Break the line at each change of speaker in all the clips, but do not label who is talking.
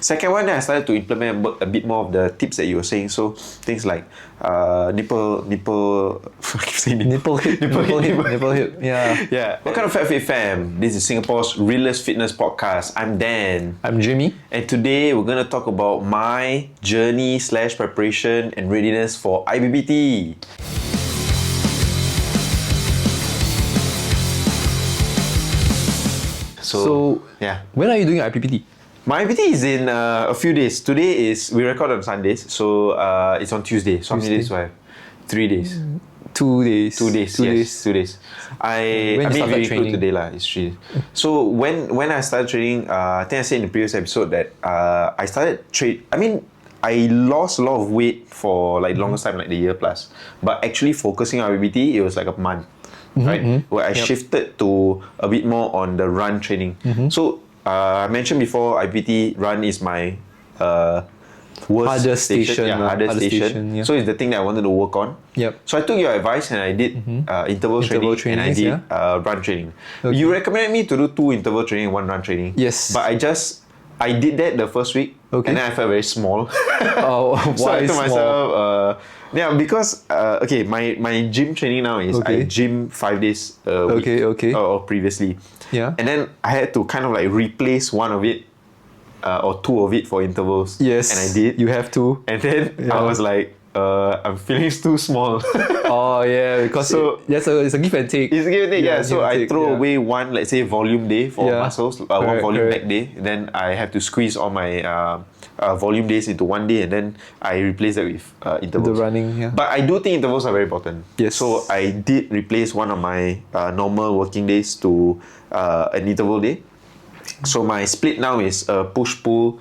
Second one, then I started to implement a bit more of the tips that you were saying. So things like nipple
hip. Yeah.
Yeah. Welcome to FatFitFam. This is Singapore's realest fitness podcast. I'm Dan.
I'm Jimmy.
And today we're going to talk about my journey / preparation and readiness for IPPT.
So,
yeah.
When are you doing IPPT?
My IPPT is in a few days. Today we record on Sundays, so it's on Tuesday. So how many days do I have? 3 days.
2 days.
2 days. 2 days. 2 days.
When you started
we
training?
include today lah. It's 3 days. So when I started training, I think I said in the previous episode that I started I lost a lot of weight for like longest time, like the year plus. But actually focusing on IPPT, it was like a month. Right? Where I shifted to a bit more on the run training. So I mentioned before, IPPT run is my worst
Hardest station.
hardest station.
Yeah.
So it's the thing that I wanted to work on.
Yep.
So I took your advice and I did interval training and I did run training.
Okay.
You recommended me to do 2 interval training and 1 run training.
Yes.
But I did that the first week, and then I felt very small.
Oh,
So
why
I told
small?
myself, because my gym training now is I gym 5 days a week. Or previously.
Yeah.
And then I had to kind of like replace one of it, or 2 of it for intervals.
Yes.
And I did.
You have to.
And then I was like, I'm feeling too small.
Oh yeah, because it's a give and take.
It's a give and take, yeah. So I throw away
yeah.
one, let's say, volume day for muscles, one volume
correct.
back day. Then I have to squeeze all my volume days into one day, and then I replace that with intervals.
The running, yeah.
But I do think intervals are very important.
Yes.
So I did replace one of my normal working days to an interval day. So my split now is push-pull,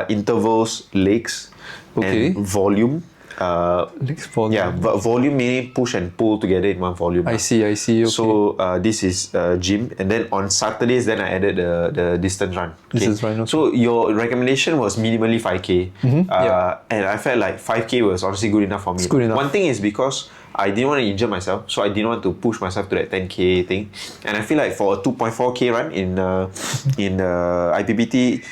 intervals, legs, and volume.
Legs volume.
Yeah, volume meaning push and pull together in one volume.
I see. Okay.
So this is gym, and then on Saturdays then I added the distance run.
Distance run, okay.
So your recommendation was minimally 5k, and I felt like 5k was honestly good enough for me.
It's good enough.
One thing is because I didn't want to injure myself, so I didn't want to push myself to that 10k thing, and I feel like for a 2.4k run in IPPT.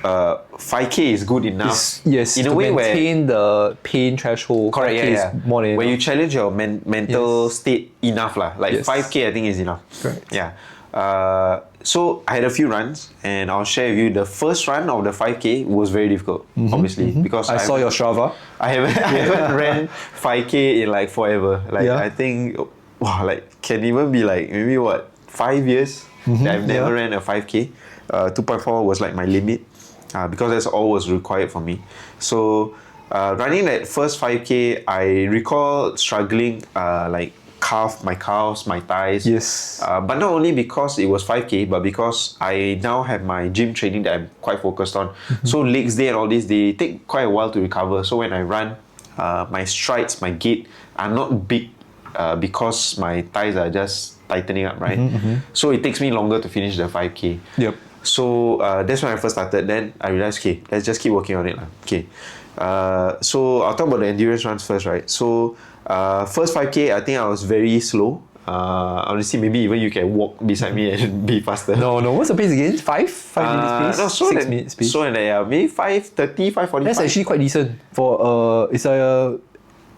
5k is good enough.
Yes,
in a
to
way
maintain the pain threshold.
Correct,
5K is more than
where
enough.
you challenge your mental state enough lah. Like 5k I think is enough.
Correct.
Yeah. So I had a few runs, and I'll share with you. The first run of the 5k was very difficult, obviously, because
I saw your Strava.
I haven't ran 5k in like forever. Like
Yeah.
I think, like can even be like maybe 5 years that I've never ran a 5k. 2.4 was like my limit. Because that's all was required for me. So running that first 5k, I recall struggling like my calves, my thighs.
Yes.
But not only because it was 5k, but because I now have my gym training that I'm quite focused on. So legs day and all this, they take quite a while to recover. So when I run, my strides, my gait are not big because my thighs are just tightening up, right? So it takes me longer to finish the 5k.
Yep.
So that's when I first started. Then I realized, okay, let's just keep working on it. Okay. So I'll talk about the endurance runs first, right? So first 5k, I think I was very slow. Honestly, maybe even you can walk beside me and be faster.
No. What's the pace again? 5 minutes pace?
No,
6 minutes pace?
So maybe 5:30, 5:45.
That's actually quite decent for it's a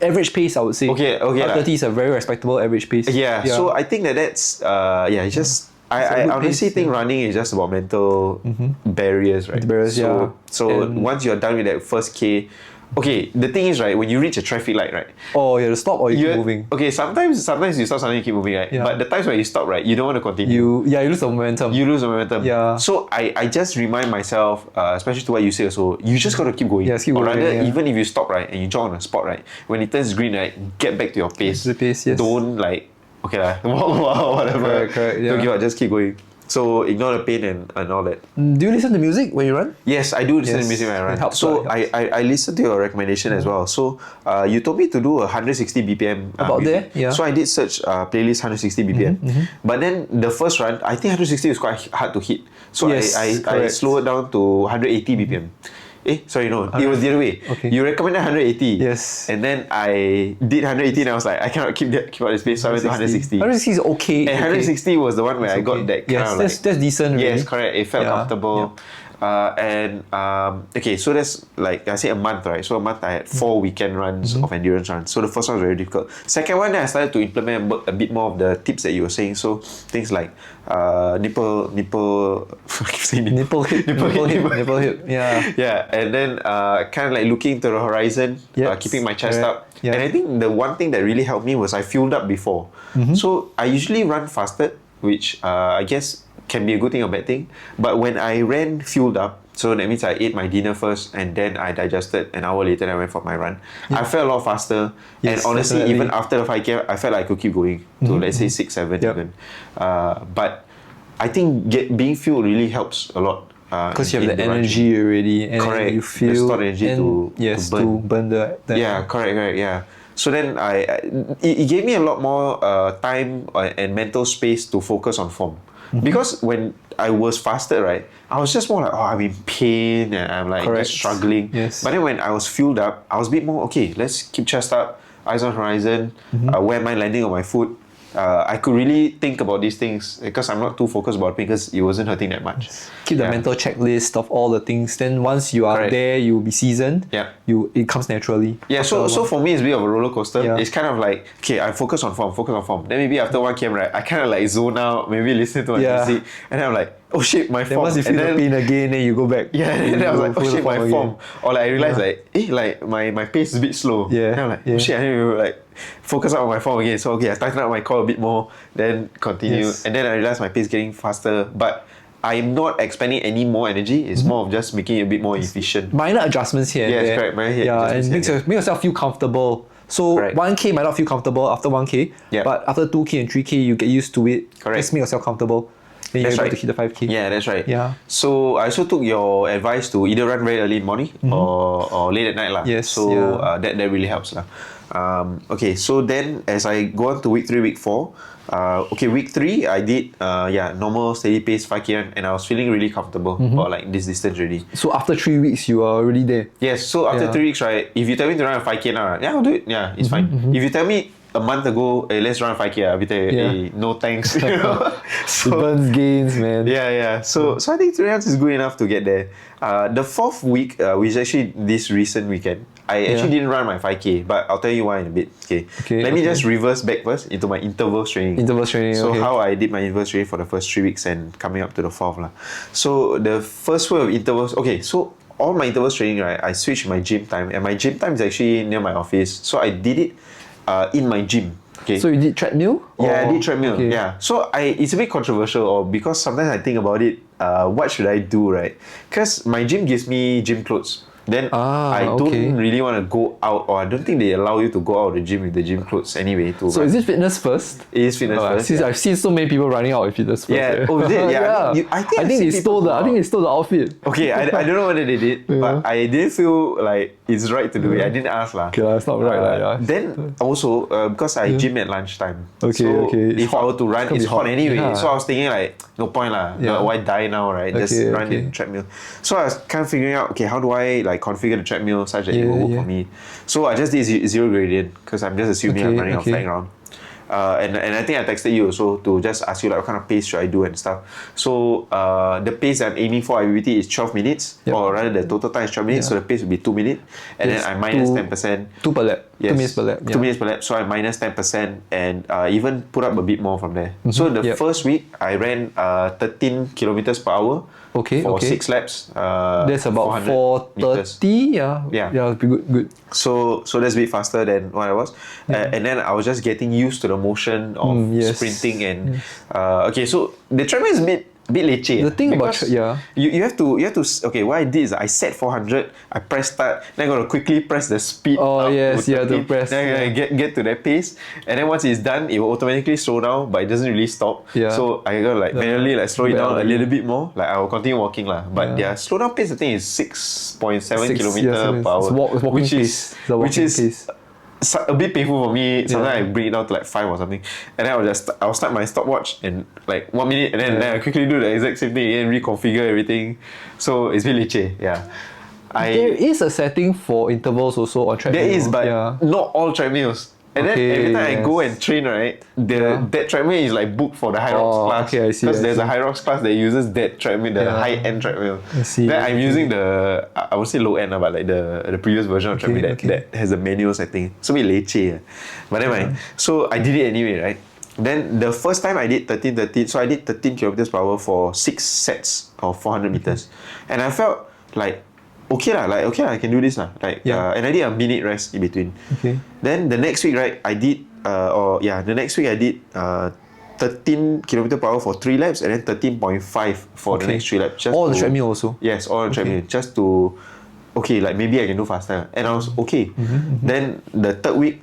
average pace, I would say.
Okay.
5:30 is a very respectable average pace.
Yeah. So I think that's it's just. I honestly think running is just about mental barriers, right? So once you're done with that first K, okay, the thing is, right, when you reach a traffic light, right?
Oh, you have to stop or you keep moving.
Okay, sometimes you stop, sometimes you keep moving, right?
Yeah.
But the times when you stop, right, you don't want to continue.
You lose the momentum.
You lose the momentum.
Yeah.
So I just remind myself, especially to what you say also, you just got to keep going.
Yes, keep
or
going,
rather,
yeah.
even if you stop, right, and you jog on a spot, right, when it turns green, right, get back to your pace.
The pace, yes.
Don't okay lah, whatever.
Correct, yeah.
Don't give up, just keep going. So ignore the pain and all that.
Do you listen to music when you run?
Yes, I do listen to music when I run.
It helps,
So
it helps.
I listened to your recommendation as well. So you told me to do a 160 BPM.
About there, yeah.
So I did search playlist 160 BPM. But then the first run, I think 160 is quite hard to hit. So
Yes,
I
correct.
slowed it down to 180 BPM. Sorry, no. It was the other way.
Okay.
You recommended 180.
Yes.
And then I did 180 and I was like, I cannot keep up this pace, so I went to 160.
160 is okay.
And 160 was the one where I got that kind
Yes,
of
that's decent. Really.
Yes, correct. It felt comfortable. Okay, so that's like I say a month, right? So a month I had 4 weekend runs of endurance runs. So the first one was very difficult. Second one, then I started to implement a bit more of the tips that you were saying. So things like nipple I keep saying
Nipple hip. Yeah.
yeah, and then kind of like looking to the horizon,
Yes,
keeping my chest
correct.
up.
Yeah.
And I think the one thing that really helped me was I fueled up before. So I usually run fasted, which I guess can be a good thing or bad thing. But when I ran fueled up, so that means I ate my dinner first and then I digested an hour later and I went for my run. I felt a lot faster.
Yes,
and honestly,
definitely.
even after the 5K, I felt like I could keep going to let's say 6, 7
Yep.
even. But I think being fueled really helps a lot.
Because you have
in
the
running.
energy already, and
Correct.
you feel
The stored energy
and
to
yes,
burn.
to burn the
Yeah, correct, yeah. So then it gave me a lot more time and mental space to focus on form. Because when I was fasted, right, I was just more like, oh, I'm in pain and I'm like
Correct.
just struggling.
Yes.
But then when I was fueled up, I was a bit more, okay, let's keep chest up, eyes on horizon, where am I landing on my foot? I could really think about these things because I'm not too focused about it because it wasn't hurting that much.
keep the
Yeah.
mental checklist of all the things. Then once you are
Correct.
there, you'll be seasoned.
Yeah.
It comes naturally.
Yeah, so for me it's a bit of a roller coaster.
Yeah.
It's kind of like, okay, I focus on form. Then maybe after 1 km, right, I kind of like zone out, maybe listen to my
Yeah.
music, and then I'm like, oh shit, my
Then
form.
once you feel
and
the pain again, then you go back.
yeah, and then I was like, oh
feel the
shit, my
again.
form. Or like I realized
Yeah.
like my pace is a bit slow.
Yeah,
Then I'm like,
yeah.
oh shit, I need to like focus on my form again. So okay, I tighten up my core a bit more, then continue.
Yes.
And then I realized my pace is getting faster. But I'm not expending any more energy. It's more of just making it a bit more efficient.
Minor adjustments here and
Yes,
there.
correct, minor
Yeah,
adjustments
and
here and
make yourself feel comfortable. So
Correct.
1K might not feel comfortable after 1K,
Yeah.
but after 2K and 3K, you get used to it.
Correct.
Just make yourself comfortable. Then you're
That's
able
right.
to hit the 5K.
Yeah, that's right.
Yeah.
So I also took your advice to either run very early in the morning or late at night lah.
Yes,
So
yeah.
that really helps lah. Okay, so then as I go on to week 3, week 4, week 3 I did normal steady pace 5 km and I was feeling really comfortable for like this distance already.
So after 3 weeks, you are already there.
Yes, so after
Yeah.
3 weeks, right, if you tell me to run a 5K now, yeah, I'll do it. Yeah, it's fine. If you tell me a month ago, hey, let's run a 5K, I'll be like,
Yeah.
hey, no thanks. You know?
It burns gains, man.
Yeah. So I think 3 rounds is good enough to get there. The 4th week, which is actually this recent weekend, I actually didn't run my 5K, but I'll tell you why in a bit. Okay. Let me just reverse back first into my interval training.
Interval training,
So
okay.
how I did my interval training for the first 3 weeks and coming up to the 4th lah. So the first way of intervals, okay, so all my intervals training, right, I switched my gym time, and my gym time is actually near my office. So I did it in my gym. Okay.
So you did treadmill?
Yeah, I
Or-
did treadmill.
okay.
Yeah. So it's a bit controversial, or because sometimes I think about it. What should I do, right? Because my gym gives me gym clothes. Then I don't
okay.
really want to go out, or I don't think they allow you to go out of the gym with the gym clothes anyway.
So is it fitness first?
It is fitness first.
I've seen so many people running out with fitness first.
Yeah. Oh, is it? Yeah. I think I've
they
seen
stole
people
the. I think they stole the outfit.
Okay, I don't know whether they did, but I didn't feel like it's right to do it. I didn't ask lah.
Okay, it's not right lah. Yeah.
Then also because I gym at lunchtime.
Okay,
so
okay. It's
if I were to run,
gonna
it's
be
hot
hot.
anyway.
Yeah.
So I was thinking like, no point lah.
Yeah.
Why die now, right? Just
Okay,
run in treadmill. So I was kind of figuring out, okay, how do I like configure the treadmill such that it will work for me? So I just did zero gradient because I'm just assuming I'm running on flat ground. And I think I texted you also to just ask you like what kind of pace should I do and stuff. So the pace I'm aiming for IPPT is 12 minutes, or rather the total time is 12 minutes, so the pace will be 2 minutes, and then I minus 10%.
2 per lap.
Yes.
2 minutes per lap.
2 minutes per lap. So I minus 10% and even put up a bit more from there. So the
Yep.
first week I ran 13 kilometers per hour.
Okay,
For
okay.
6 laps.
That's about
400 meters.
430. Yeah.
Yeah.
Yeah, it'll be good.
So that's a bit faster than what I was, and then I was just getting used to the motion of
yes.
sprinting and okay. So the treadmill is a bit leceh.
The thing about
because
yeah.
you have to okay. What I did is I set 400. I press start. Then I gotta quickly press the speed.
Oh,
up
yes, you have to
13,
press,
Then I get to that pace, and then once it's done, it will automatically slow down, but it doesn't really stop.
Yeah.
So I gotta like manually like slow it down a
value.
little bit more. Like I will continue walking lah. But their slow down pace I think is 6.7 kilometer per hour,
It's walking
which
pace.
is
It's a walking pace.
a bit painful for me. Sometimes I bring it down to like 5 or something, and then I'll start my stopwatch in like 1 minute, and then I quickly do the exact same thing again, reconfigure everything. So it's really leceh. Yeah.
There is a setting for intervals also on treadmill.
There is, but
yeah.
not all treadmills. And then every time I
yes.
go and train, right, that treadmill is like booked for the high rocks class.
Okay, I see.
Because there's
I
a high rocks class that uses that treadmill, the
Yeah.
high-end treadmill.
I see.
Then I'm using the, I would say low end, but like the previous version of treadmill that has the manual setting. So a bit leceh. But never mind. So I did it anyway, right? Then the first time I did 13, so I did 13 kilometers per hour for 6 sets of 400 meters. And I felt like, okay, I can do this. And I did a minute rest in between.
Okay.
Then the next week, right, I did, the next week I did 13 kilometers per hour for 3 laps and then 13.5 for the next 3 laps.
All on the treadmill also?
Yes, all on the treadmill. Just to, like maybe I can do faster. And I was okay. Then the third week,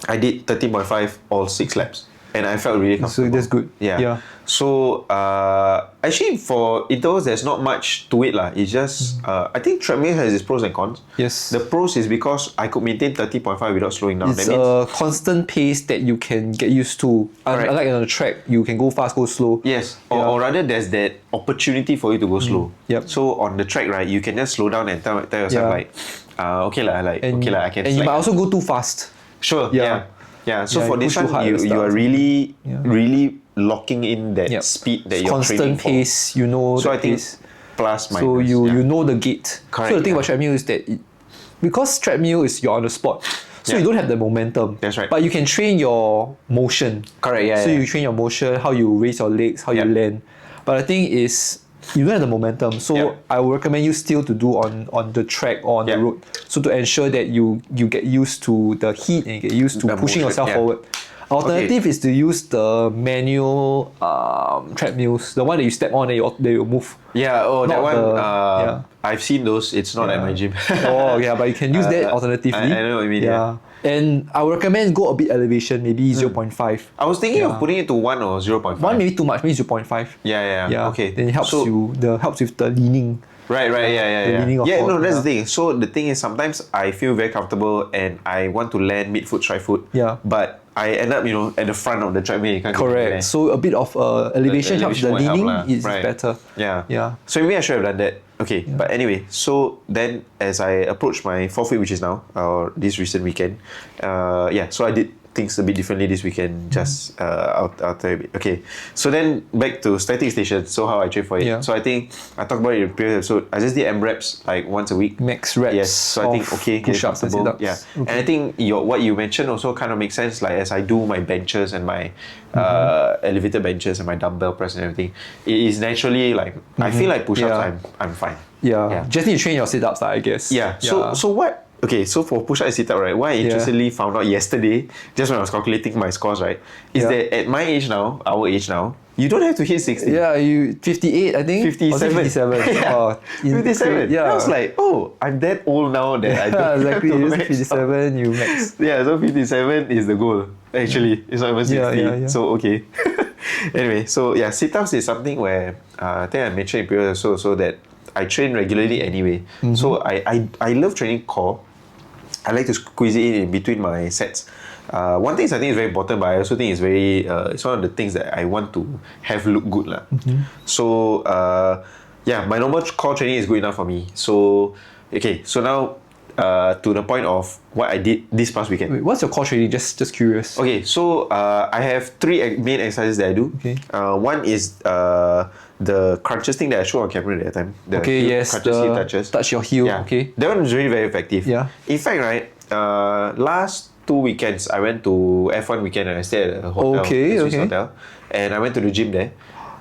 I did 13.5 all 6 laps. And I felt really comfortable.
So that's good.
Yeah. So actually for intervals there's not much to it lah. It's just I think treadmill has its pros and cons.
Yes.
The pros is because I could maintain 30.5 without slowing down.
It's
That means
a constant pace that you can get used to. Unlike on the track, you can go fast, go slow.
yes, or rather there's that opportunity for you to go slow.
Yep.
So on the track, right, you can just slow down and tell yourself like, I can.
And you
slack.
might also go too fast.
Sure.
Yeah.
Yeah. So
Yeah,
for
you
this
push too
one,
hard at the
you are
start.
really locking in that
Yep.
speed that you're
Constant
training for.
pace, you know.
So
the
I think
pace.
plus minus.
So you know the gate.
Correct,
So the thing
yeah.
about treadmill is that because treadmill is you're on the spot, so you don't have the momentum.
That's right.
But you can train your motion.
Correct, yeah,
So
yeah.
you train your motion, how you raise your legs, how you
Yep.
land. But the thing is, you don't have the momentum. So
Yep.
I would recommend you still to do on the track or on the
Yep.
road. So to ensure that you get used to the heat and you get used to
The
pushing
motion,
yourself
yeah.
forward. Alternative is to use the manual treadmills, the one that you step on and they will move.
Yeah, that
Not
one,
the-
I've seen those. It's not at my gym.
Oh yeah, but you can use that alternatively.
I know what you mean, yeah.
And I would recommend go a bit elevation, maybe 0.5.
I was thinking of putting it to 1 or 0.5.
One maybe too much, maybe 0.5.
Yeah. Okay.
Then it helps
So-
helps with the leaning.
Right, yeah.
leaning of
Yeah, no,
forward,
that's
yeah.
the thing. So the thing is, sometimes I feel very comfortable and I want to land mid-foot, tri-foot.
Yeah.
But I end up, at the front of the treadmill. You can't get
Correct.
there.
So a bit of elevation helps. The
elevation will help
leaning
lah.
is
Right.
better.
Yeah.
Yeah.
So maybe I should have done that. Okay. But anyway, so then as I approach my 4th week, which is now, or this recent weekend, so I did things a bit differently this weekend. Just I'll tell you a bit. Okay. So then back to static station. So how I train for it.
Yeah.
So I think I talked about it in the previous episode. I just did M-reps like once a week.
Max reps.
Yes, so I think
of
okay,
push-ups and
comfortable.
sit-ups.
Yeah, and I think what you mentioned also kind of makes sense. Like as I do my benches and my elevated benches and my dumbbell press and everything, it is naturally like I feel like push-ups.
Yeah.
I'm fine.
Yeah. Just need to train your sit-ups, I guess.
Yeah. So what? Okay, so for push-up and sit-up, right, what I interestingly found out yesterday, just when I was calculating my scores, right, is that at my age now, our age now, you don't have to hit 60.
Yeah, you 58, I think.
57.
Was it 57?
Yeah.
Oh,
57.
Yeah.
I was like, I'm that old now that I don't
exactly.
have to
It's
max
57, you max.
Yeah, so 57 is the goal. Actually, it's not even 60.
Yeah.
So, okay. Anyway, so yeah, sit-ups is something where I think I mentioned in previous episode so that I train regularly anyway. So I love training core. I like to squeeze it in between my sets. One thing I think is very important, but I also think it's very it's one of the things that I want to have look good lah. So my normal core training is good enough for me. So okay, so now to the point of what I did this past weekend.
Wait, what's your core training? Just curious.
Okay, so I have 3 main exercises that I do.
Okay.
One is the crunches thing that I showed on camera at that time. The
Okay,
heel
yes,
crunches, heel touches.
touch your heel.
Yeah.
Okay.
That one is really very effective.
Yeah.
In fact, right, last 2 weekends, I went to F1 weekend and I stayed at a hotel.
Okay,
a Swiss
okay.
hotel. And I went to the gym there.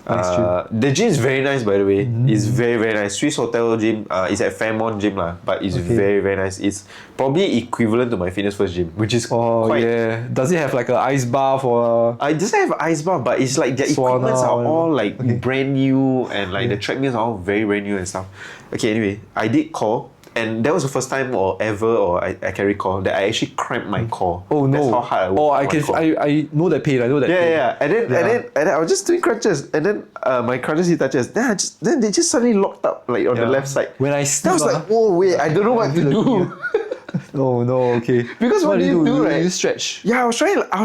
Nice gym.
The gym is very nice, by the way. It's very, very nice. Swiss hotel gym. It's at Fairmont gym lah, but it's very, very nice. It's probably equivalent to my Fitness First gym, which is
Oh
quite.
yeah. Does it have like an ice bath or?
It doesn't have ice bar, but it's like the
Sauna
equipments are
or
all
whatever.
like brand new and like the treadmills are all very, very new and stuff. Okay, anyway, I did core. And that was the first time I can recall that I actually cramped my core.
Oh no.
That's how hard I worked
Oh,
on
I
my
can.
core.
I know that pain. I know that pain.
Yeah. And then I was just doing crunches, and then my crunches he touches. Then they just suddenly locked up like on the left side.
When I
Then I
sleep,
was like, oh wait, I don't know what to do.
Oh no, okay.
Because what do you do, right?
You stretch.
Yeah, I was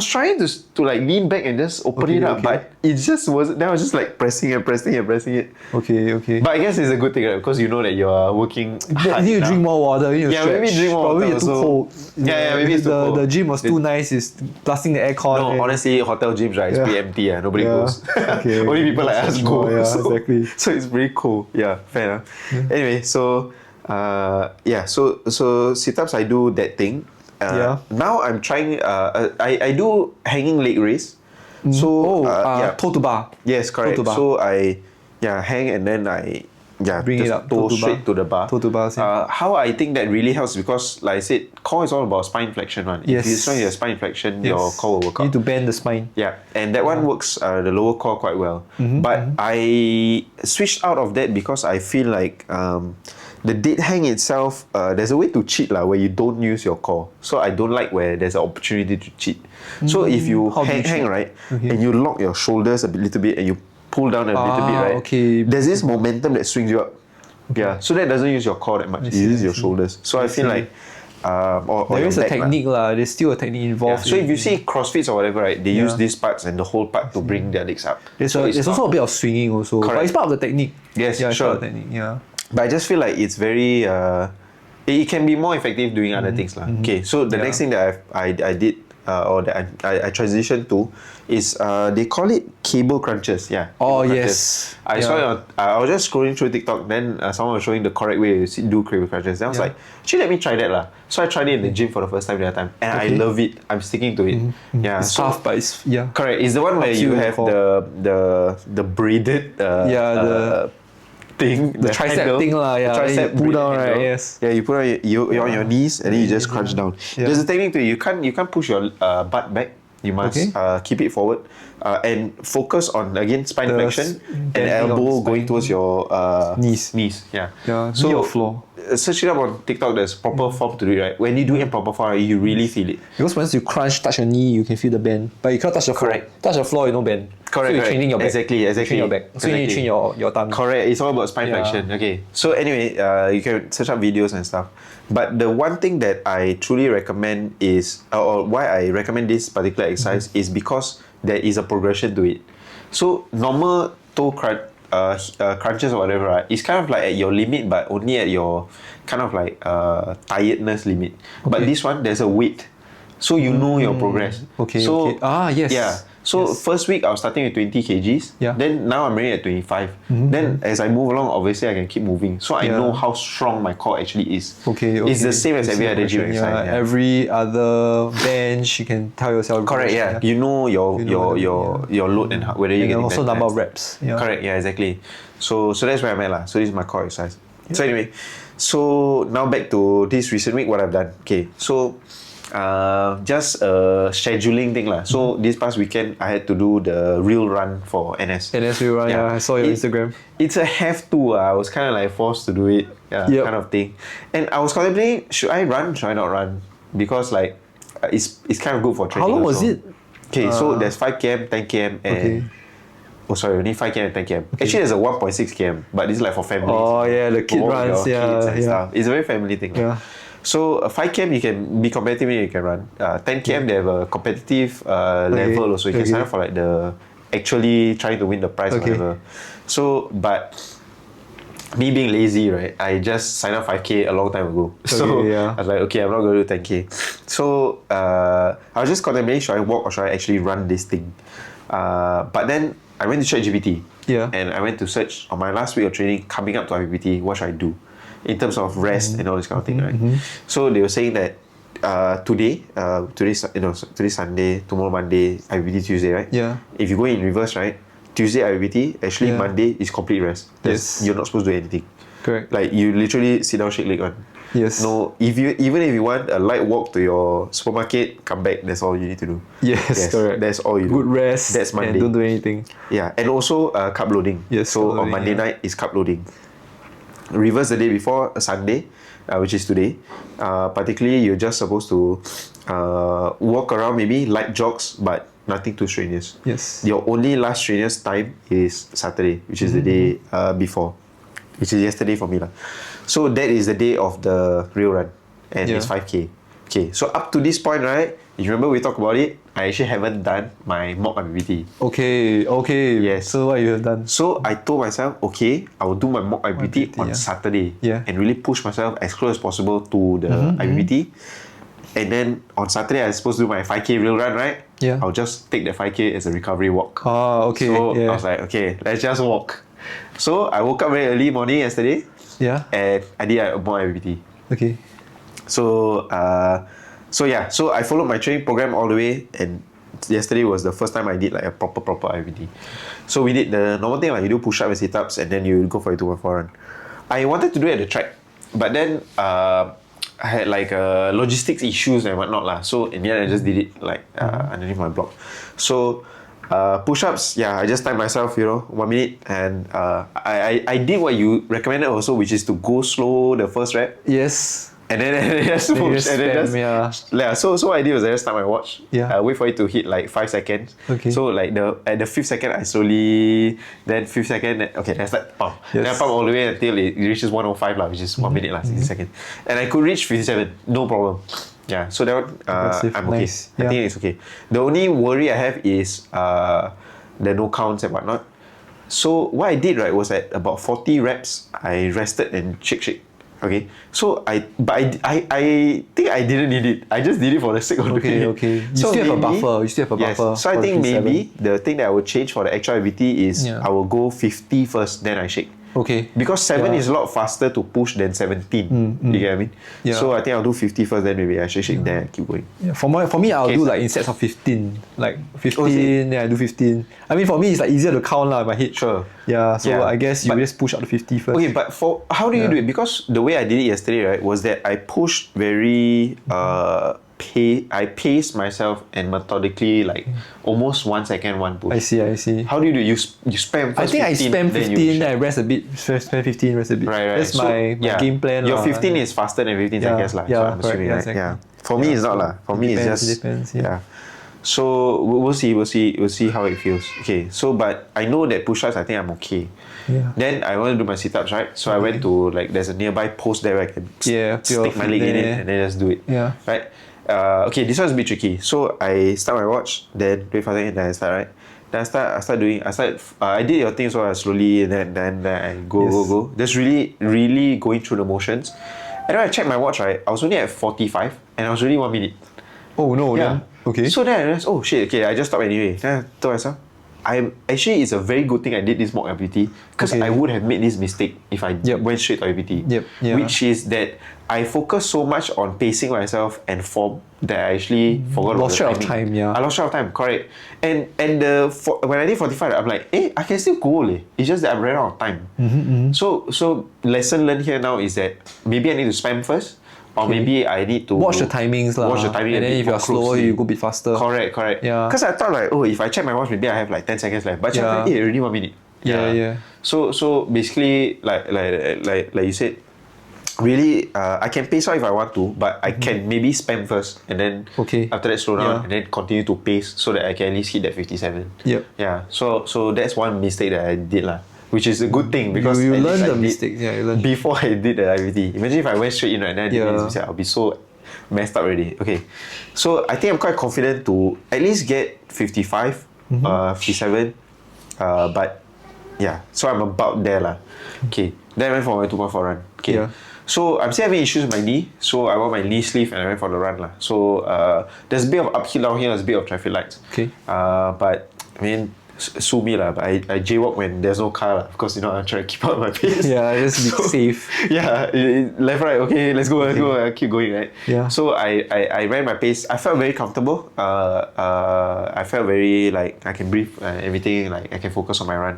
trying to like lean back and just open
Okay,
it up,
okay.
but it just wasn't. Then I was just like pressing it.
Okay, okay.
But I guess it's a good thing, right? Because you know that you are working hard.
You need to
now.
drink more water. You need to
Yeah,
stretch.
maybe drink more
Probably
water
you're too
also.
cold.
Yeah, maybe it's too cold.
The gym was too nice. It's blasting the aircon.
No,
and-
honestly, hotel gyms, right? It's pretty empty. Nobody
Yeah.
goes.
Okay,
Only people like us
that's
go.
more, yeah,
so,
exactly.
So it's pretty cool. Yeah, fair enough. Anyway, so so sit-ups, I do that thing.
Yeah.
Now I'm trying. I do hanging leg raise. So
toe to bar.
yes, correct.
Toe to bar.
So I hang and then I
Bring it
just
up,
toe
toe to
straight
bar.
to the bar.
Toe to bar, same.
How I think that really helps because like I said, core is all about spine flexion, one.
Yes.
If you strengthen your spine flexion, your core will work
You
out.
need to bend the spine.
Yeah, and that one works the lower core quite well. But I switched out of that because I feel like the dead hang itself, there's a way to cheat where you don't use your core. So I don't like where there's an opportunity to cheat. So if you
How do you
hang
cheat?
right, and you lock your shoulders a little bit and you pull down a little bit, right?
Okay.
There's this momentum that swings you up. Yeah, so that doesn't use your core that much. It uses your shoulders. So I feel like, or
There
your
is a
back lah.
technique lah. There's still a technique
Yeah.
involved.
So if you see CrossFits or whatever, right, they use
Yeah.
these parts and the whole part to bring their legs up.
There's
So it's
also
not-
a bit of swinging also. But
Correct.
it's part of the technique.
Yes,
yeah, it's
sure.
part of the technique. Yeah.
But I just feel like it's very. It can be more effective doing other things lah. Okay, so the next thing that I did or that I transitioned to is they call it cable crunches. Yeah.
Oh,
cable
yes.
crunches. I saw it on, I was just scrolling through TikTok. Then someone was showing the correct way to do cable crunches. Then I was like, actually, let me try that lah. So I tried it in the gym for the first time the other time, and I love it. I'm sticking to it. Yeah.
It's tough, but it's
Correct. It's the one where
Helps
you
you
have
core.
the braided thing,
the tricep
handle,
thing lah, yeah.
the
Then you
tricep
pull
braided
down, right,
handle.
yes.
Yeah, you put on you're on your knees and then you just crunch down.
Yeah.
There's a technique to it. You can't push your butt back. You must keep it forward and focus on again spine
The
flexion and
bending of the
elbow
spine.
going towards your
Knees.
Yeah.
Yeah,
So
knee or floor.
Search it up on TikTok. There's proper form to do it. Right. When you do it in proper form, you really feel it.
Because once you crunch, touch your knee, you can feel the bend. But you can't touch the floor.
Correct.
Touch the floor, you no bend.
Correct,
So you're
correct.
training your back.
Exactly.
Train your back. So you need to train your tummy.
Correct. It's all about spine
Yeah.
flexion. Okay. So anyway, you can search up videos and stuff. But the one thing that I truly recommend is, or why I recommend this particular exercise is because there is a progression to it. So normal toe crunches or whatever, right? It's kind of like at your limit, but only at your kind of like tiredness limit. But
Okay.
this one, there's a weight. So you know your progress.
Okay,
So,
okay. Ah, yes.
Yeah. So
Yes.
first week I was starting with 20 kgs.
Yeah.
Then now I'm already at 25. Then as I move along, obviously I can keep moving. So I
Yeah.
know how strong my core actually is.
Okay.
It's the same as
You
every
see
other gym
progression,
exercise. Yeah.
Every other bench, you can tell yourself.
Correct. Yeah. You know your
You know
your load and whether you're
and
getting
also
better
number
and
of
stuff.
reps. Yeah.
Correct. Yeah. Exactly. So that's where I'm at lah. So this is my core exercise. So anyway, so now back to this recent week, what I've done. Okay. So just a scheduling thing lah. So this past weekend I had to do the real run for NS.
NS will run. Yeah, I saw your Instagram.
It's a have to. I was kind of like forced to do it,
Yep.
kind of thing. And I was contemplating, should I run? Should I not run? Because like it's kind of good for training.
How long was
also.
it?
Okay, so there's 5 km, 10 km, and
Okay.
oh sorry, only 5 km and 10 km. Actually, there's a 1.6 km, but this is like for families.
Oh, yeah, the
To
kid
walk with
runs,
your
yeah,
kids and
yeah.
stuff. It's a very family thing.
Yeah.
So 5 km you can be competitive in, you can run. 10 km they have a competitive level also. You can sign up for like the actually trying to win the prize or
Okay.
whatever. So but me being lazy, right? I just signed up 5k a long time ago. So
yeah.
I was like, okay, I'm not going to do 10k. So I was just contemplating, should I walk or should I actually run this thing? But then I went to ChatGPT.
Yeah.
And I went to search on my last week of training coming up to IPPT, what should I do? In terms of rest and all this kind of thing, right? So they were saying that today's Sunday, tomorrow Monday, IPPT Tuesday, right?
Yeah.
If you go in reverse, right? Tuesday IPPT, actually
Yeah.
Monday is complete rest.
Yes.
You're not supposed to do anything.
Correct.
Like you literally sit down, shake leg on.
Yes.
No, even if you want a light walk to your supermarket, come back. That's all you need to do.
Yes, correct.
That's all you
Good
do.
rest.
That's Monday.
And don't do anything.
Yeah, and also carb loading.
Yes,
So
carb
on
loading,
Monday
yeah.
night is carb loading. Reverse the day before Sunday, which is today. Particularly, you're just supposed to walk around, maybe light jogs, but nothing too strenuous.
Yes.
Your only last strenuous time is Saturday, which is the day before, which is yesterday for me lah. So that is the day of the real run, and
Yeah.
it's 5K. Okay, so up to this point, right? You remember we talked about it? I actually haven't done my mock IPPT.
Okay.
Yes.
So what you have done?
So I told myself, okay, I will do my mock IPPT
IPPT,
on
yeah.
Saturday,
Yeah.
and really push myself as close as possible to the IPPT. And then on Saturday, I was supposed to do my 5K real run, right?
Yeah.
I'll just take the 5K as a recovery walk.
Okay.
So
yeah.
I was like, okay, let's just walk. So I woke up very early morning yesterday,
Yeah.
and I did a mock IPPT.
Okay.
So so I followed my training program all the way, and yesterday was the first time I did like a proper IPT. So we did the normal thing, like you do push-ups and sit-ups, and then you go for a 214 run. I wanted to do it at the track, but then I had like logistics issues and whatnot lah. So in the end, I just did it like underneath my block. So push-ups, yeah, I just timed myself, 1 minute, and I did what you recommended also, which is to go slow the first rep.
Yes.
And then just push, and then
spam,
yeah. So what I did was I just start my watch.
Yeah.
Wait for it to hit like 5 seconds.
Okay.
So like at the 5th second, I slowly, then 5th second, okay, then I start pump. Then I pump all the way until it reaches 105 lah, which is 1 minute lah, 60 seconds. And I could reach 57, no problem. Yeah. So that one, I'm okay.
Nice.
I think it's okay. The only worry I have is the no counts and whatnot. So what I did right was at about 40 reps, I rested and shake. Okay, so I think I didn't need it. I just did it for the sake of doing it.
Okay. You still have a buffer.
Yes. So I think maybe the thing that I would change for the actual IPT is I will go 50 first, then I shake.
Okay.
Because 7 is a lot faster to push than 17. You get what I mean?
Yeah.
So I think I'll do 50 first, then maybe I shake, then I keep going.
Yeah, for me, I'll
Okay,
do
so-
like in sets of 15. Like
is
15, then I do 15. I mean, for me, it's like easier to count lah in my head.
Sure.
Yeah, so
Yeah.
I guess you
But-
just push up to 50 first.
Okay, but how do you do it? Because the way I did it yesterday, right, was that I pushed very I paced myself and methodically, like almost 1 second one push.
I see.
How do you do it? You spam first
I think
15,
I spam
then
15,
you
then I rest a bit. Spam 15, rest a bit.
Right.
That's my game plan.
Your
lah.
15 is faster than 15 seconds lah. So
yeah,
I'm
correct,
assuming,
yeah,
right?
exactly.
Yeah. For me, it's not lah. For me, it's just
depends, yeah.
So we'll see how it feels. Okay. So but I know that push-ups, I think I'm okay.
Yeah.
Then I want to do my sit-ups, right? So I went to like there's a nearby post there where I can stick my leg in it and then just do it.
Yeah.
Right. Okay, this one's a bit tricky. So I start my watch, then wait for a second, then I start, right? Then I did your thing so slowly, and then I go. Just really going through the motions. And then I checked my watch, right? I was only at 45, and I was already 1 minute.
Oh no.
Yeah.
Then, okay.
So then I realized, oh shit, okay, I just stopped anyway. Then I told myself, it's a very good thing I did this mock IPT, because
Okay.
I would have made this mistake if I went straight to IPT.
Yep, yeah.
Which is that I focused so much on pacing myself and form that I actually forgot
Lost
about
track
the
of
timing.
time, yeah.
I lost track of time, correct. And when I did 45, I'm like, I can still go. It's just that I'm running out of time. So lesson learned here now is that maybe I need to spam first, or maybe I need to
Watch the timings lah.
Watch the timing,
and
a
then
bit
if you're
more
slower,
closely.
you go a bit faster.
Correct.
Yeah.
Because I thought like, if I check my watch, maybe I have like 10 seconds left. But check, already 1 minute.
Yeah.
So basically, like you said, really, I can pace out if I want to, but I can maybe spam first, and then after that slow down,
Yeah.
and then continue to pace so that I can at least hit that 57.
Yep.
Yeah. So that's one mistake that I did lah, which is a good thing because
you
at least
learn
I
the
did
mistakes. Yeah, you learn.
before I did the IVT. Imagine if I went straight in right now, and did
Yeah.
this mistake, I'll be so messed up already. Okay, so I think I'm quite confident to at least get 55, 57, but yeah, so I'm about there lah. Okay, then I went for my 2.4 run. Okay.
Yeah.
So I'm still having issues with my knee, so I want my knee sleeve and I went for the run lah. So there's a bit of uphill, downhill, there's a bit of traffic lights.
Okay.
But I mean, sue me lah. But I jaywalk when there's no car lah. Of course, I'm trying to keep up my pace.
Yeah, just be safe.
Yeah, left, right. Okay, let's go. I keep going, right?
Yeah.
So I ran my pace. I felt very comfortable. I felt very like I can breathe. Everything like I can focus on my run.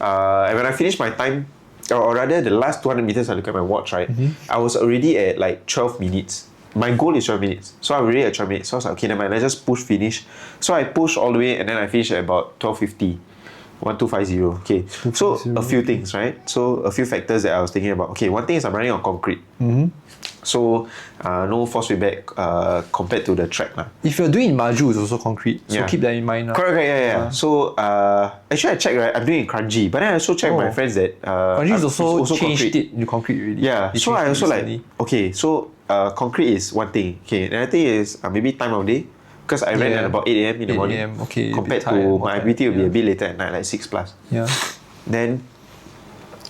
And when I finished my time, or rather the last 200 meters, I look at my watch, right? I was already at like 12 minutes. My goal is 12 minutes. So I'm already at 12 minutes. So I was like, okay, never mind, let's just push finish. So I pushed all the way and then I finished at about 12:50. 1250. Okay. So a few things, right? So a few factors that I was thinking about. Okay, one thing is I'm running on concrete. So no force feedback compared to the track lah.
If you're doing Maju, it's also concrete. So keep that in mind.
Correct, yeah. So actually I checked, right, I'm doing Kranji, but then I also checked my friends that
Kranji is also
it's
changed
concrete.
it into concrete already.
Yeah,
They
so I
changed
also
it recently.
like, okay, so concrete is one thing. Okay, another thing is maybe time of day. Because I ran at about 8 a.m. in the
8
morning.
a.m., okay,
Compared
a bit tired,
to my
more
IPPT will be
tired,
a bit later at night, like 6 plus.
Yeah.
Then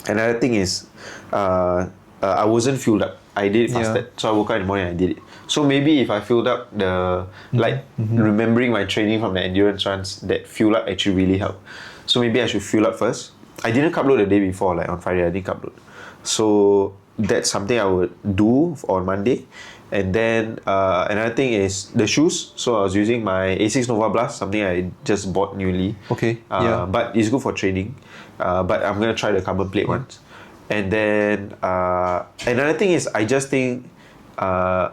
another thing is I wasn't fueled up. I did it fasted. So I woke up in the morning and I did it. So maybe if I filled up remembering my training from the endurance runs, that fuel up actually really helped. So maybe I should fuel up first. I didn't cup load the day before, like on Friday I didn't cup load. So that's something I would do on Monday. And then another thing is the shoes. So I was using my A6 Nova Blast, something I just bought newly.
Okay.
But it's good for training. But I'm gonna try the carbon plate ones. And then another thing is I just think I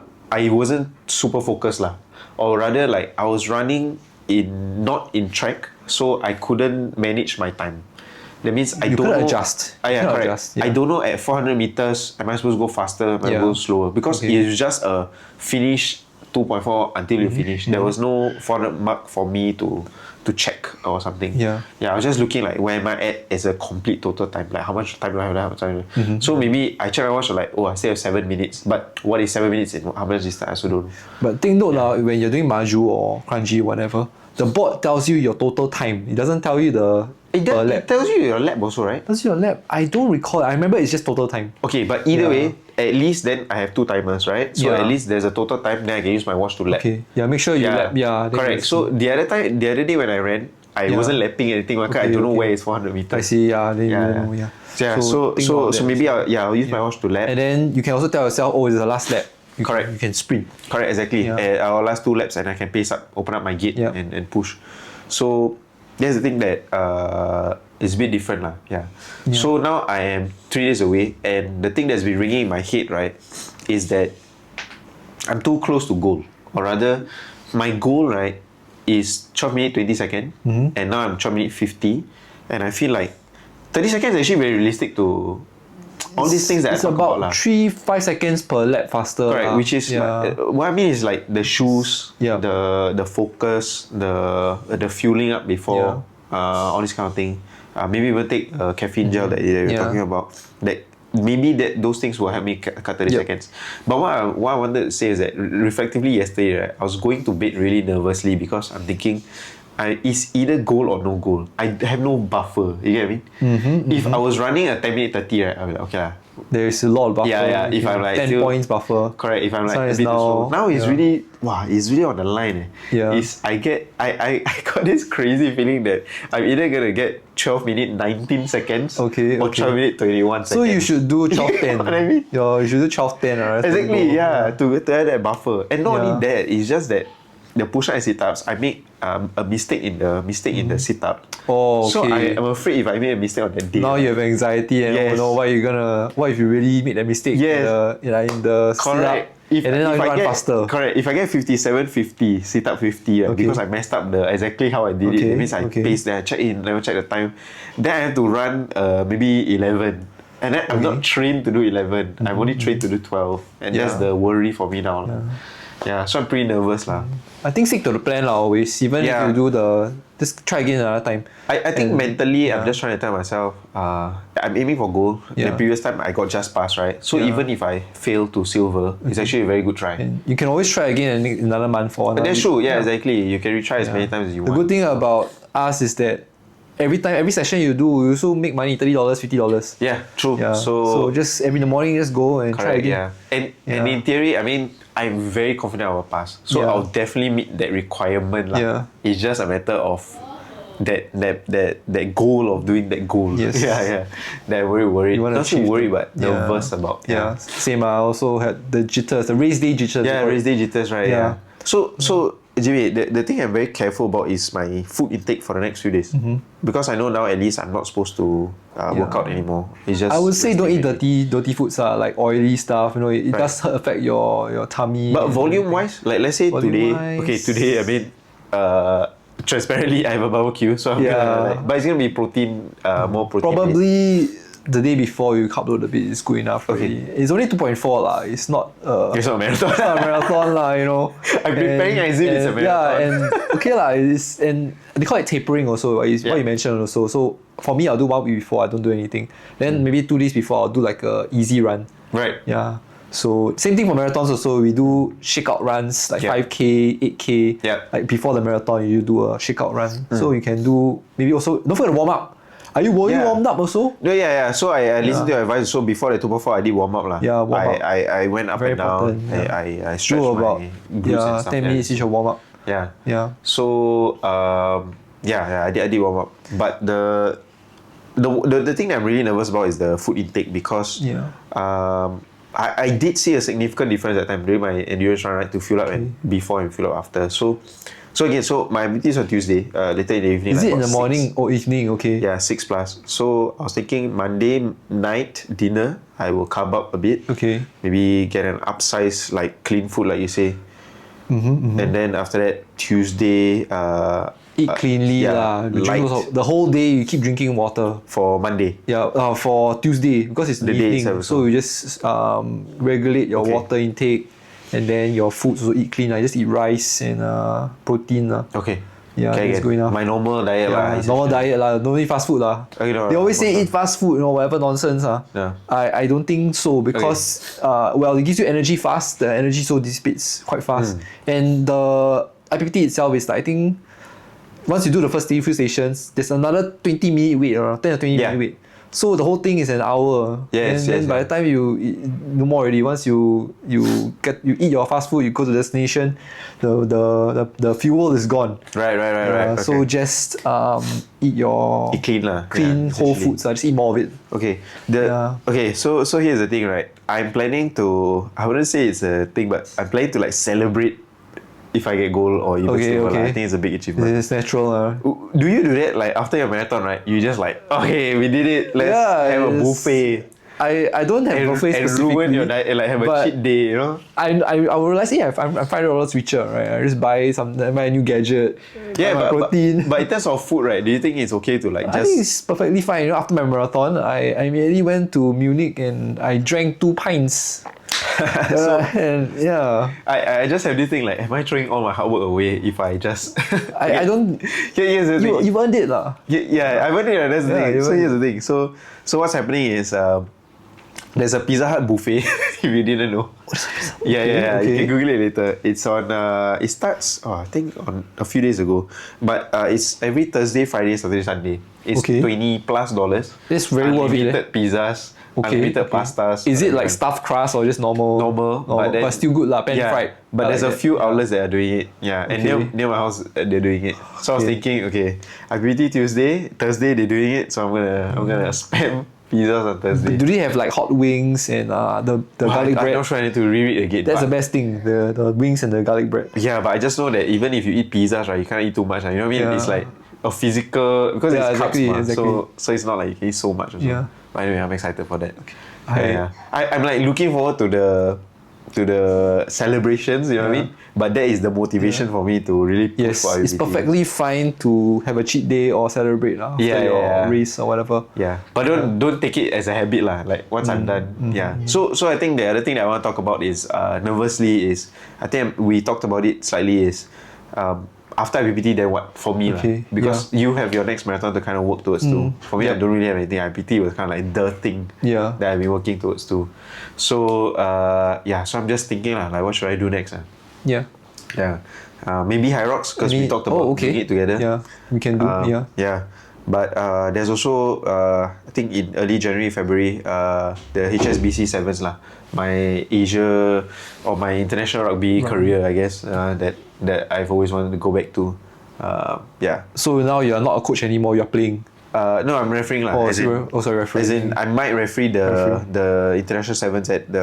wasn't super focused lah. Or rather like I was running not in track, so I couldn't manage my time. That means I
You
don't know.
adjust.
Yeah, correct.
Adjust, yeah.
I don't know at 400 meters, am I supposed to go faster? Am I go slower? Because it's just a finish 2.4 until you finish. There was no 400 mark for me to check or something.
Yeah.
I was just looking like where am I at as a complete total time. Like how much time do I have? How much time do I have? So maybe I check my watch like, I still have 7 minutes. But what is 7 minutes in how much distance? I also don't know.
But take note when you're doing Maju or Crunchy, whatever, the board tells you your total time. It doesn't tell you the per lap.
It tells you your lap also, right?
Tells you your lap. I don't recall. I remember it's just total time.
Okay, but either way, at least then I have 2 timers, right? So at least there's a total time, then I can use my watch to lap.
Okay. Yeah, make sure you lap. Yeah.
Correct. So the other day when I ran, I wasn't lapping anything. I don't know where is 400 meters.
I see. Yeah. Then you don't know. Yeah.
Yeah. So maybe I'll use my watch to lap.
And then you can also tell yourself, it's the last lap.
Correct.
You can sprint.
Correct. Exactly. Our last 2 laps, and I can pace up, open up my gate, and push. So that's the thing that is a bit different lah. Yeah. So now I am 3 days away, and the thing that's been ringing in my head, right, is that I'm too close to goal, or rather, my goal, right, is 12 minutes 20 seconds, and now I'm 12 minutes 50, and I feel like 30 seconds is actually very realistic to all these things that I talk about.
It's about 3-5 seconds per lap faster.
Correct, which is what I mean is like the shoes, the focus, the fueling up before, all this kind of thing. Maybe even take a caffeine gel that you're talking about. That maybe those things will help me cut 30 seconds. But what I wanted to say is that reflectively yesterday, right, I was going to bed really nervously because I'm thinking, it's either goal or no goal. I have no buffer. You get what I mean? If I was running a 10 minute 30, right, I'll be like, okay lah.
There's a lot of buffer.
Yeah. If I'm like
10 points buffer.
Correct. If I'm like
So
a
it's
bit too slow. Now it's really it's really on the line.
Yeah.
I got this crazy feeling that I'm either gonna get 12 minutes 19 seconds or 12 minutes 21 seconds.
So you should do 12:10.
You know what I mean?
You should do 12:10, right?
Exactly, to have that buffer. And not only that, it's just that the push-up and sit-ups, I make a mistake in the sit-up.
Oh, okay.
So I'm afraid if I make a mistake on that day.
Now you have anxiety and what if you really make that mistake in the
correct.
sit-up, and then now you run faster.
Correct. If I get 57.50, sit-up 50, because I messed up exactly how I did it. That means I paced, then I never check the time. Then I have to run maybe 11. And then I'm not trained to do 11. I'm only trained to do 12. And that's the worry for me now. Yeah, so I'm pretty nervous lah.
I think stick to the plan lah always. Even if you do just try again another time.
I think mentally I'm just trying to tell myself I'm aiming for gold. The previous time I got just pass, right? So even if I fail to silver, it's actually a very good try.
And you can always try again and another month for another.
That's true, exactly. You can retry as many times as you want.
The good thing about us is that every session you do, you also make money, $30, $50.
Yeah, true.
Yeah. So just every morning just go and try again.
And in theory, I mean, I'm very confident I will pass. So I'll definitely meet that requirement. It's just a matter of that goal of doing that goal.
Yes.
That I'm very worried. Not too worried, but nervous about.
Same. I also had the jitters, the race day jitters.
Yeah, race day jitters, right? Yeah. So Jimmy, the thing I'm very careful about is my food intake for the next few days. Because I know now at least I'm not supposed to work out anymore. It's just
I would say don't eat dirty foods, like oily stuff. It does affect your tummy.
But volume wise, like let's say today, I mean, transparently I have a barbecue, so I'm gonna but it's gonna be protein, more protein.
Probably the day before you carb load a bit is good enough. Already. It's only 2.4 lah. It's not.
It's not a marathon.
It's not a marathon lah.
I'm preparing as if it's a marathon.
Yeah, and okay lah. And they call it tapering also. Is what you mentioned also. So for me, I'll do 1 week before. I don't do anything. Then maybe 2 days before, I'll do like a easy run.
Right.
Yeah. So same thing for marathons also. We do shakeout runs like 5K, 8K.
Yep.
Like before the marathon, you do a shakeout run. So you can do maybe also don't forget to warm up. Were you warmed up also?
Yeah. So I listened to your advice. So before the 2.4, I did warm up lah.
Yeah, warm up.
I went up
Very
and down.
important, yeah.
I stretched
about
my glutes and stuff.
10 minutes each of warm up.
Yeah.
Yeah.
So I did warm up. But the thing that I'm really nervous about is the food intake because I did see a significant difference that time during my endurance run, right, to fill up and before and fill up after. So my IPPT is on Tuesday, later in the evening.
Is
like
it in the
6.
morning or evening? Okay.
Yeah, 6 plus. So I was thinking Monday night dinner, I will carb up a bit.
Okay.
Maybe get an upsize like clean food, like you say. And then after that, Tuesday,
Eat cleanly lah. The whole day you keep drinking water.
For Monday.
Yeah, for Tuesday because it's the
day
evening.
itself,
So you just regulate your water intake, and then your foods also eat clean. Just eat rice and protein lah.
Okay.
Yeah, it's good enough.
My normal diet lah.
Normal diet lah. Don't eat fast food lah.
Okay, no,
they always say eat fast food, whatever nonsense
Yeah.
I don't think so because it gives you energy fast. The energy so dissipates quite fast, and the IPPT itself is like, I think once you do the first few stations, there's another 20-minute wait, around 10 or 20-minute wait. So the whole thing is an hour.
Yes,
and then by the time you eat, no more already. Once you eat your fast food, you go to the destination, the fuel is gone.
Right.
So just eat
clean lah.
Clean whole foods. Just eat more of it.
Okay. So here's the thing, right? I'm planning to, I wouldn't say it's a thing, but I'm planning to like celebrate if I get gold or even silver. I think it's a big achievement.
It's natural.
Do you do that like after your marathon, right? You just like, okay, we did it. Let's have a buffet.
I don't have buffet specifically.
And ruin your diet, like have a cheat day,
I will realize, I'm $5 richer, right? I just buy a new gadget.
Yeah,
protein.
But in terms of food, right? Do you think it's okay to like just?
I think it's perfectly fine. After my marathon, I immediately went to Munich and I drank 2 pints.
I just have this thing like, am I throwing all my hard work away if I just?
I don't. You earned it lah.
Yeah, I earned it. That's the thing. So here's the thing. So what's happening is there's a Pizza Hut buffet. If you didn't know. Yeah. You can Google it later. It's on. It starts. I think on a few days ago, but it's every Thursday, Friday, Saturday, Sunday. It's $20+.
It's very worth it.
Unlimited pizzas. Unlimited pastas.
Is it like stuffed crust or just normal?
Normal,
but still good lah, pan fried.
But there's a few outlets that are doing it. Yeah, and near my house they're doing it. So I was thinking, okay, IPPT Tuesday, Thursday they're doing it, so I'm gonna spam pizzas on Thursday.
Do they have like hot wings and the garlic bread?
I'm not sure. I need to read it again.
That's the best thing, the wings and the garlic bread.
Yeah, but I just know that even if you eat pizzas, right, you can't eat too much. You know what I mean? It's like a physical because it's carbs, exactly. So it's not like you can eat so much. Yeah. But anyway, I'm excited for that. Okay. I'm like looking forward to the celebrations, you know what I mean? But that is the motivation for me to really push for IPPT.
It's perfectly fine to have a cheat day or celebrate after your race or whatever.
Yeah, but don't take it as a habit lah. Like once I'm done, So I think the other thing that I want to talk about is nervously is, I think we talked about it slightly, is after IPPT, then what for me because you have your next marathon to kind of work towards too. For me, I don't really have anything. IPPT was kind of like the thing that I've been working towards too. So so I'm just thinking like what should I do next? Maybe High Rocks because we talked about doing it together.
Yeah, we can do.
But there's also I think in early January, February, the HSBC Sevens lah. My Asia or my international rugby career, I guess, that I've always wanted to go back to.
So now you're not a coach anymore. You're playing.
No, I'm refereeing lah.
Refereeing.
As in, I might referee the international sevens at the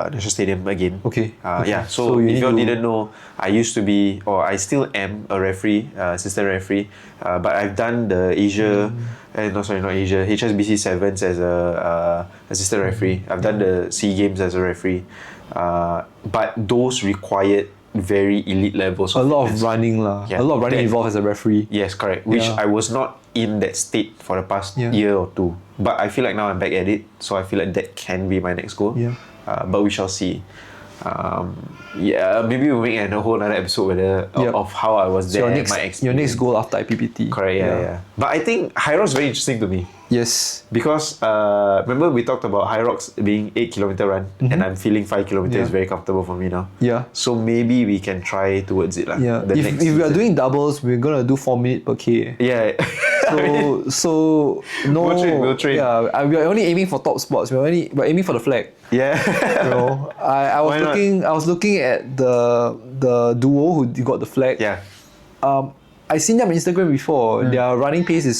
National Stadium again.
Okay.
So if you all didn't know, I used to be, or I still am a referee, assistant referee. But I've done the Asia, not Asia, HSBC sevens as a assistant referee. I've done the SEA Games as a referee. But those required very elite levels.
A lot of running lah. A lot of running involved as a referee.
Yes, correct. Which I was not in that state for the past year or two. But I feel like now I'm back at it, so I feel like that can be my next goal. But we shall see. Maybe we'll make a whole other episode of how I was there.
So your next goal after IPPT.
Correct. Yeah. But I think High Rocks is very interesting to me.
Yes.
Because remember we talked about High Rocks being 8 kilometer run, and I'm feeling 5 kilometers is very comfortable for me now.
Yeah.
So maybe we can try towards it lah.
Yeah.
The
If
next
we are
season.
doing doubles, we're gonna do 4 minutes per K.
Yeah.
So no.
We'll train.
Yeah, we are only aiming for top spots. We're aiming for the flag.
Yeah.
You know, I was
Why not?
looking. I was looking at the duo who got the flag.
Yeah.
I seen them on Instagram before. Their running pace is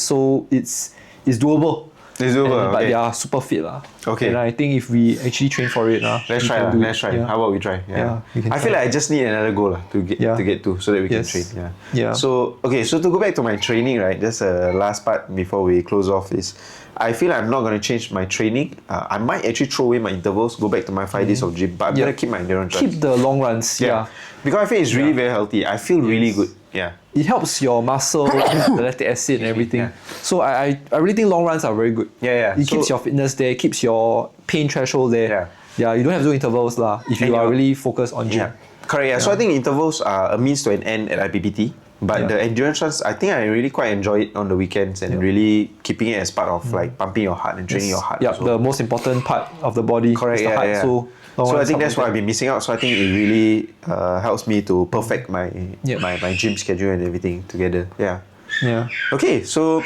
it's doable.
It's doable,
But
okay.
they are super fit lah.
Okay.
And I think if we actually train for it
Let's
we
try
can
lah.
do it.
Let's try.
Yeah.
How about we try?
Yeah, we can
I feel
try.
like I just need another goal lah
Yeah.
to get to so that we can
Yes.
train. Yeah.
Yeah.
So okay, so to go back to my training, right? Just last part before we close off is, I feel I'm not gonna change my training. I might actually throw away my intervals, go back to my 5 days of gym, but I'm
Yeah.
gonna keep my endurance.
Keep the long runs. Yeah.
Because I feel it's really very healthy. I feel really good. Yeah.
It helps your muscle, the lactic acid and everything.
Yeah.
So I really think long runs are very good.
Yeah, yeah.
It keeps
So-
your fitness there, keeps your pain threshold there.
Yeah.
Yeah, you don't have to do intervals lah if you
And
are
your-
really focused on gym.
Yeah. Correct. Yeah. So I think intervals are a means to an end at IPPT. But
Yeah.
the endurance runs, I think I really quite enjoy it on the weekends and really keeping it as part of like pumping your heart and training your heart.
Yeah,
also.
the most important part of the body
Correct.
is the
Yeah,
heart.
yeah.
So, long
So I
runs
think
help
that's
with
what I've
that.
been missing out. So I think it really helps me to perfect my
Yeah.
my gym schedule and everything together. Yeah.
Yeah.
Okay, so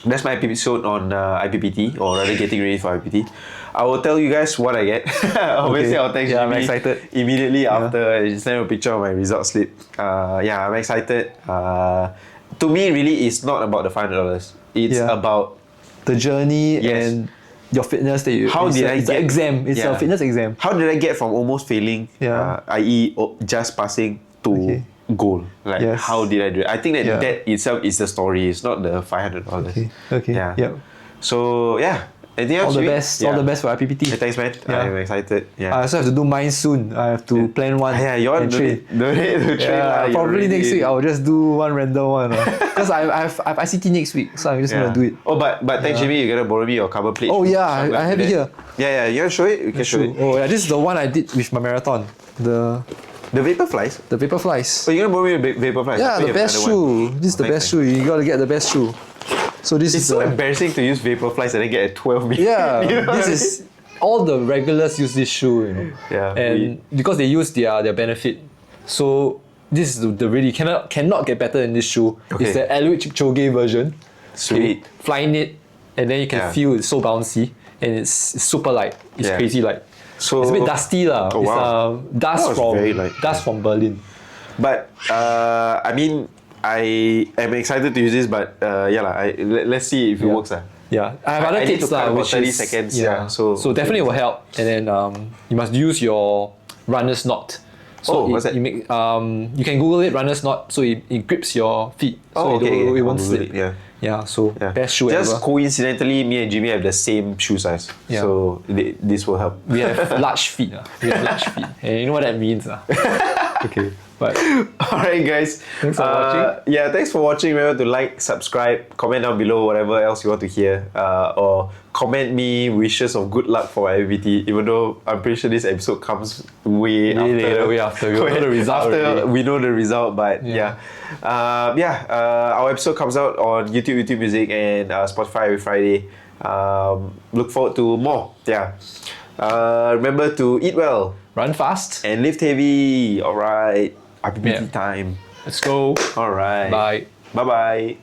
that's my episode on IPPT, or rather getting ready for IPPT. I will tell you guys what I get. Obviously, I'll text
Yeah, I'm
Jimmy
excited.
immediately after I send a picture of my result slip. Yeah, I'm excited. To me, really, it's not about the $500. It's
Yeah.
about
The journey
Yes.
and your fitness that you.
How
it's
did
a,
I
it's an
get-
exam. It's a
Yeah.
fitness exam.
how did I get from almost failing,
Yeah.
i.e., just passing, to
Okay.
goal. Like,
Yes.
how did I do it? I think that
Yeah.
that itself is the story. It's not the $500.
Okay.
Yeah.
Yep.
So yeah. Anything else?
All the
Jimmy?
best. All
Yeah.
the best for IPPT.
Hey, thanks, man.
Yeah.
I'm excited. Yeah.
I also have to do mine soon. I have to plan one.
Yeah, you want
and
to
train.
donate to train lah.
Yeah,
You
probably
already-
next week I'll just do one random one. Because I have ICT next week, so I'm just gonna do it.
Oh, but thanks, Jimmy. You gotta borrow me your cover plate.
Oh yeah,
So I'm
I
gonna
have
do
it
that.
here.
Yeah, yeah. You wanna show it? We can show it.
Oh yeah, this is the one I did with my marathon. The
The flies.
vapor flies.
So you're gonna borrow me a flies?
Yeah, the best shoe. This is the
Thanks,
best shoe. You gotta get the best shoe. So this
It's
is
so
the,
embarrassing to use flies and then get a 12 minute.
yeah.
You know what
This
I
is all the regulars use this shoe, you know.
Yeah,
And because they use their benefit, so this is the really cannot get better than this shoe.
Okay.
It's the Eliud Kipchoge version.
Sweet.
Flying it, and then you can
Yeah.
feel it's so bouncy and it's super light. It's
Yeah.
crazy light.
So
It's a bit dusty lah.
Oh,
It's
wow.
dust
That was
from
very light.
dust from Berlin.
But I mean, I am excited to use this, but yeah lah. Let's see if it works lah.
Yeah, I have other
I need
tips
to cut
lah,
about
which
30
is
seconds, yeah, so-
definitely will help. And then you must use your runner's knot. So
Oh, what's that?
You make you can Google it, runner's knot. So it grips your feet. So
Oh, okay,
it
okay.
won't
I'll Google
slip.
it, yeah.
Yeah. So
Yeah.
best shoe
Just
ever.
coincidentally, me and Jimmy have the same shoe size.
Yeah.
So this will help.
We have large feet. We have large feet. And you know what that means. Okay. But
Alright, guys.
Thanks for watching.
Yeah, thanks for watching. Remember to like, subscribe, comment down below whatever else you want to hear, or comment me wishes of good luck for my IPPT. Even though I'm pretty sure this episode comes way after.
way after. We know the result
After
already.
we know the result, but
Yeah.
our episode comes out on YouTube Music, and Spotify every Friday. Look forward to more. Yeah. Remember to eat well
run fast.
and lift heavy. Alright. IPPT
Yeah.
time.
Let's go.
Alright.
Bye.
Bye bye.